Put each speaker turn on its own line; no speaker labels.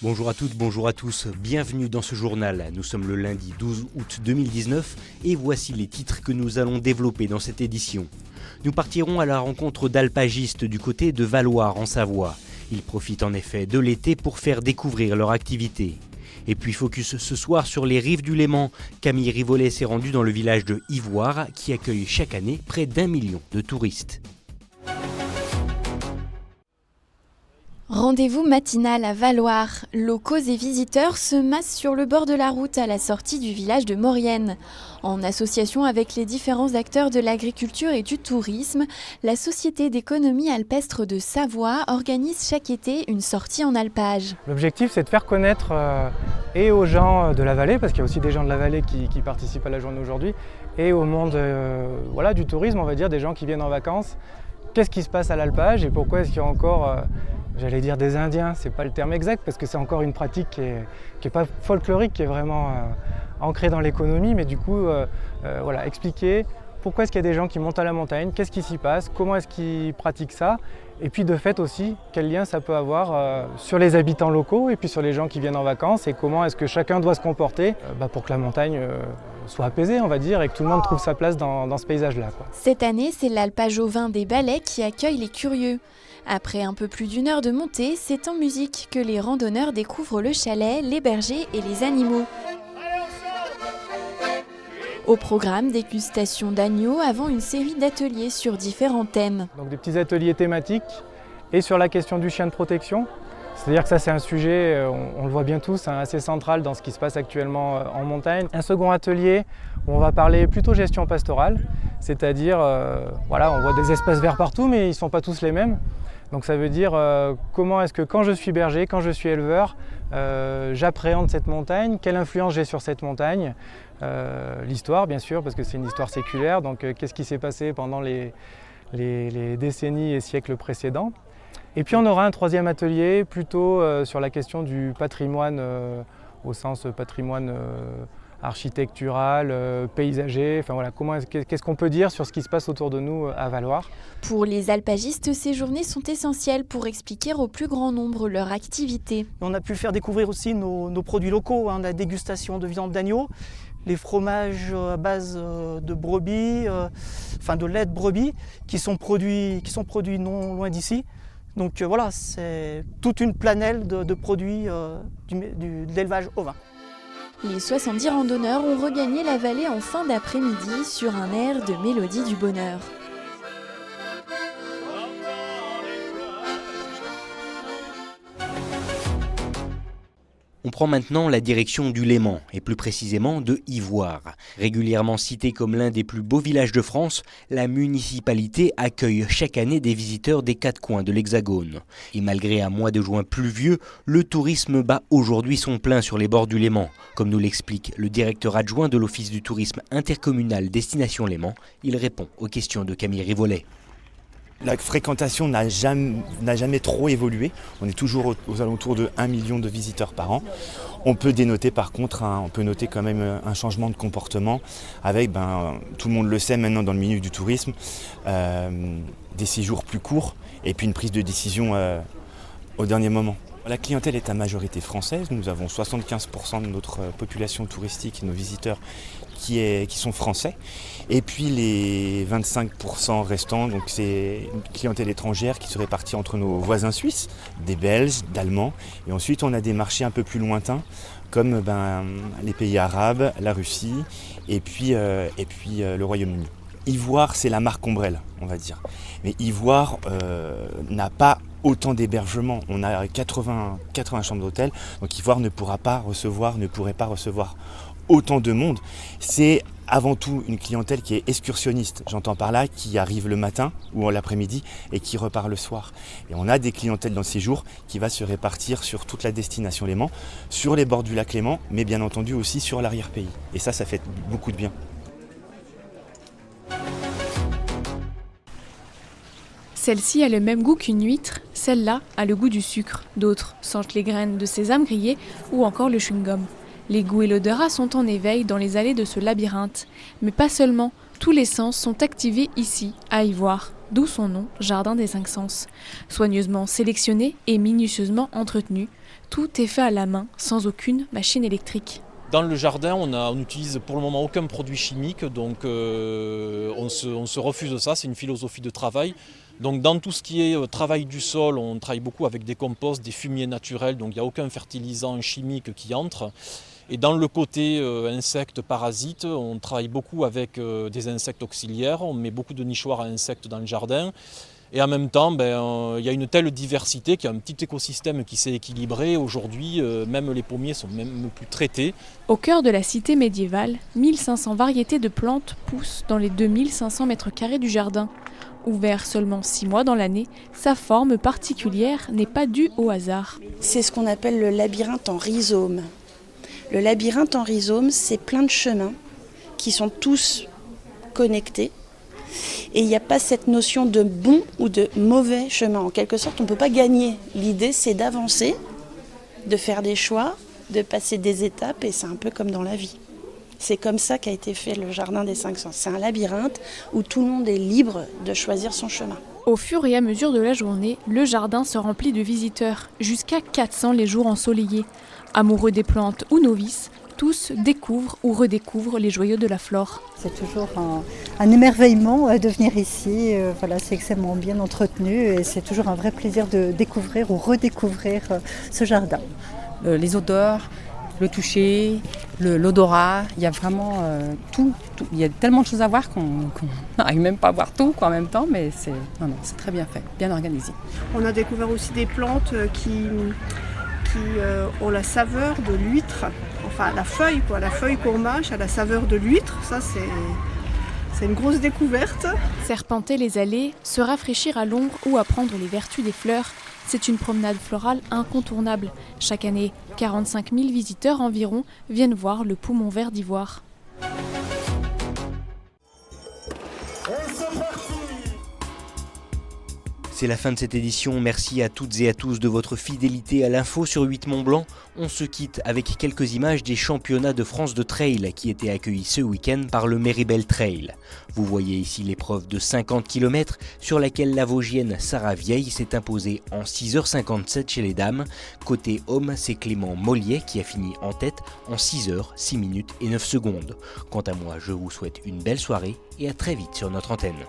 Bonjour à toutes, bonjour à tous, bienvenue dans ce journal. Nous sommes le lundi 12 août 2019 et voici les titres que nous allons développer dans cette édition. Nous partirons à la rencontre d'alpagistes du côté de Valloire en Savoie. Ils profitent en effet de l'été pour faire découvrir leur activité. Et puis focus ce soir sur les rives du Léman. Camille Rivollet s'est rendue dans le village de Ivoire qui accueille chaque année près d'1 million de touristes.
Rendez-vous matinal à Valloire. Locaux et visiteurs se massent sur le bord de la route à la sortie du village de Maurienne. En association avec les différents acteurs de l'agriculture et du tourisme, la Société d'économie alpestre de Savoie organise chaque été une sortie en alpage.
L'objectif, c'est de faire connaître et aux gens de la vallée, parce qu'il y a aussi des gens de la vallée qui participent à la journée aujourd'hui, et au monde du tourisme, on va dire, des gens qui viennent en vacances. Qu'est-ce qui se passe à l'alpage et pourquoi est-ce qu'il y a encore, j'allais dire des Indiens, c'est pas le terme exact parce que c'est encore une pratique qui est pas folklorique, qui est vraiment ancrée dans l'économie, mais du coup, expliquer pourquoi est-ce qu'il y a des gens qui montent à la montagne, qu'est-ce qui s'y passe, comment est-ce qu'ils pratiquent ça, et puis de fait aussi, quel lien ça peut avoir sur les habitants locaux et puis sur les gens qui viennent en vacances et comment est-ce que chacun doit se comporter pour que la montagne soit apaisée, on va dire, et que tout le monde trouve sa place dans ce paysage-là.
Cette année, c'est l'alpage au vin des Balais qui accueille les curieux. Après un peu plus d'une heure de montée, c'est en musique que les randonneurs découvrent le chalet, les bergers et les animaux. Au programme, dégustation d'agneaux avant une série d'ateliers sur différents thèmes.
Donc des petits ateliers thématiques et sur la question du chien de protection. C'est-à-dire que ça c'est un sujet, on le voit bien tous, assez central dans ce qui se passe actuellement en montagne. Un second atelier où on va parler plutôt gestion pastorale, c'est-à-dire on voit des espaces verts partout mais ils ne sont pas tous les mêmes. Donc ça veut dire comment est-ce que quand je suis berger, quand je suis éleveur, j'appréhende cette montagne, quelle influence j'ai sur cette montagne, l'histoire bien sûr parce que c'est une histoire séculaire, donc qu'est-ce qui s'est passé pendant les décennies et siècles précédents. Et puis on aura un troisième atelier plutôt sur la question du patrimoine au sens patrimoine architectural, paysager, qu'est-ce qu'on peut dire sur ce qui se passe autour de nous à Valloire.
Pour les alpagistes, ces journées sont essentielles pour expliquer au plus grand nombre leur activité.
On a pu faire découvrir aussi nos produits locaux, la dégustation de viande d'agneau, les fromages à base de brebis, de lait de brebis, qui sont produits non loin d'ici. Donc c'est toute une planèle de produits de l'élevage ovin.
Les 70 randonneurs ont regagné la vallée en fin d'après-midi sur un air de Mélodie du bonheur.
On prend maintenant la direction du Léman, et plus précisément de Ivoire. Régulièrement citée comme l'un des plus beaux villages de France, la municipalité accueille chaque année des visiteurs des quatre coins de l'Hexagone. Et malgré un mois de juin pluvieux, le tourisme bat aujourd'hui son plein sur les bords du Léman. Comme nous l'explique le directeur adjoint de l'Office du tourisme intercommunal Destination Léman, il répond aux questions de Camille Rivollet.
La fréquentation n'a jamais trop évolué. On est toujours aux alentours de 1 million de visiteurs par an. On peut dénoter par contre, on peut noter quand même un changement de comportement avec, tout le monde le sait maintenant dans le milieu du tourisme, des séjours plus courts et puis une prise de décision au dernier moment. La clientèle est à majorité française. Nous avons 75% de notre population touristique et nos visiteurs qui sont français. Et puis les 25% restants, donc c'est une clientèle étrangère qui se répartit entre nos voisins suisses, des Belges, d'Allemands. Et ensuite on a des marchés un peu plus lointains comme les pays arabes, la Russie et puis le Royaume-Uni. Ivoire, c'est la marque ombrelle, on va dire. Mais Ivoire n'a pas autant d'hébergements. On a 80 chambres d'hôtel, donc Ivoire ne pourrait pas recevoir autant de monde. C'est avant tout une clientèle qui est excursionniste. J'entends par là qui arrive le matin ou l'après-midi et qui repart le soir. Et on a des clientèles dans ces jours qui va se répartir sur toute la destination Léman, sur les bords du lac Léman, mais bien entendu aussi sur l'arrière-pays. Et ça fait beaucoup de bien.
Celle-ci a le même goût qu'une huître, celle-là a le goût du sucre. D'autres sentent les graines de sésame grillées ou encore le chewing-gum. Les goûts et l'odorat sont en éveil dans les allées de ce labyrinthe. Mais pas seulement, tous les sens sont activés ici, à Ivoire, d'où son nom, Jardin des 5 sens. Soigneusement sélectionné et minutieusement entretenu, Tout est fait à la main, sans aucune machine électrique.
Dans le jardin, on n'utilise pour le moment aucun produit chimique, donc on se refuse ça, c'est une philosophie de travail. Donc dans tout ce qui est travail du sol, on travaille beaucoup avec des composts, des fumiers naturels, donc il n'y a aucun fertilisant chimique qui entre. Et dans le côté insectes, parasites, on travaille beaucoup avec des insectes auxiliaires, on met beaucoup de nichoirs à insectes dans le jardin. Et en même temps, il y a une telle diversité qu'il y a un petit écosystème qui s'est équilibré. Aujourd'hui, même les pommiers sont même plus traités.
Au cœur de la cité médiévale, 1500 variétés de plantes poussent dans les 2500 mètres carrés du jardin. Ouvert seulement 6 mois dans l'année, sa forme particulière n'est pas due au hasard.
C'est ce qu'on appelle le labyrinthe en rhizome. Le labyrinthe en rhizome, c'est plein de chemins qui sont tous connectés. Et il n'y a pas cette notion de bon ou de mauvais chemin. En quelque sorte, on ne peut pas gagner. L'idée, c'est d'avancer, de faire des choix, de passer des étapes, et c'est un peu comme dans la vie. C'est comme ça qu'a été fait le Jardin des 5 Sens. C'est un labyrinthe où tout le monde est libre de choisir son chemin.
Au fur et à mesure de la journée, le jardin se remplit de visiteurs, jusqu'à 400 les jours ensoleillés. Amoureux des plantes ou novices, tous découvrent ou redécouvrent les joyaux de la flore.
C'est toujours un émerveillement de venir ici. C'est extrêmement bien entretenu et c'est toujours un vrai plaisir de découvrir ou redécouvrir ce jardin.
Les odeurs, le toucher, l'odorat, il y a vraiment tout. Il y a tellement de choses à voir qu'on n'arrive même pas à voir tout en même temps, mais c'est très bien fait, bien organisé.
On a découvert aussi des plantes qui ont la saveur de l'huître, enfin la feuille qu'on mâche a la saveur de l'huître, ça c'est une grosse découverte.
Serpenter les allées, se rafraîchir à l'ombre ou apprendre les vertus des fleurs, c'est une promenade florale incontournable. Chaque année, 45 000 visiteurs environ viennent voir le poumon vert d'Ivoire.
C'est la fin de cette édition, merci à toutes et à tous de votre fidélité à l'info sur 8 Mont Blanc. On se quitte avec quelques images des championnats de France de trail qui étaient accueillis ce week-end par le Méribel Trail. Vous voyez ici l'épreuve de 50 km sur laquelle la Vosgienne Sarah Vieille s'est imposée en 6h57 chez les dames. Côté homme, c'est Clément Mollier qui a fini en tête en 6h, 6 minutes et 9 secondes. Quant à moi, je vous souhaite une belle soirée et à très vite sur notre antenne.